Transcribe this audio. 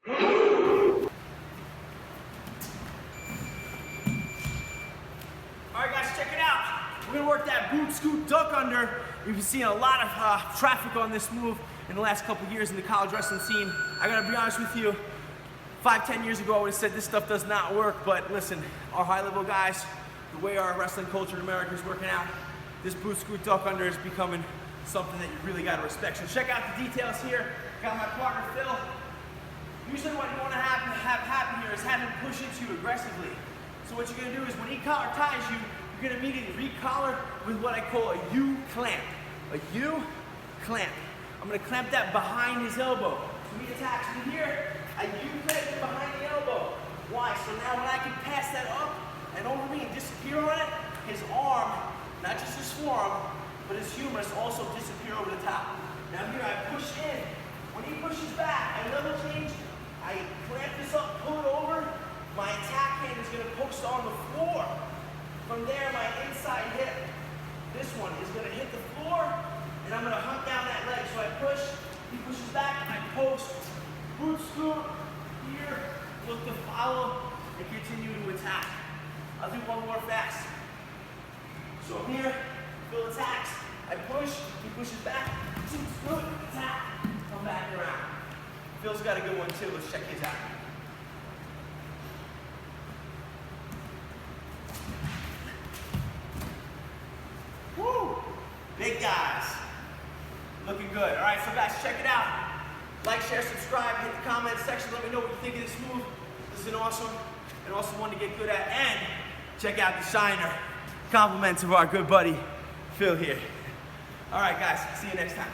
Alright guys, check it out. We're gonna work that boot scoot duck under. We've been seeing a lot of traffic on this move in the last couple years in the college wrestling scene. I gotta be honest with you, 5-10 years ago I would have said this stuff does not work, but listen, our high level guys, the way our wrestling culture in America is working out, this boot scoot duck under is becoming something that you really gotta respect. So check out the details here. Got my partner Phil. Usually what you wanna have happen here is have him push into you aggressively. So what you're gonna do is when he collar ties you, you're gonna immediately re-collar with what I call a U-clamp. A U-clamp. I'm gonna clamp that behind his elbow. So he attacks me here, I U-clamp it behind the elbow. Why? So now when I can pass that up and over me and disappear on it, his arm, not just his forearm, but his humerus also disappear over the top. Now here I push in. When he pushes back, I level change, I clamp this up, pull it over, my attack hand is gonna post on the floor. From there, my inside hip, this one is gonna hit the floor, and I'm gonna hunt down that leg. So I push, he pushes back, I post, boot scoot, here, look to follow, and continue to attack. I'll do one more fast. So I'm here, Phil attacks, I push, he pushes back, boot scoot, attack, come back around. Phil's got a good one too, let's check his out. Woo! Big guys. Looking good. All right, so guys, check it out. Like, share, subscribe, hit the comment section. Let me know what you think of this move. This is an awesome one to get good at. And check out the shiner. Compliments of our good buddy, Phil here. All right, guys, see you next time.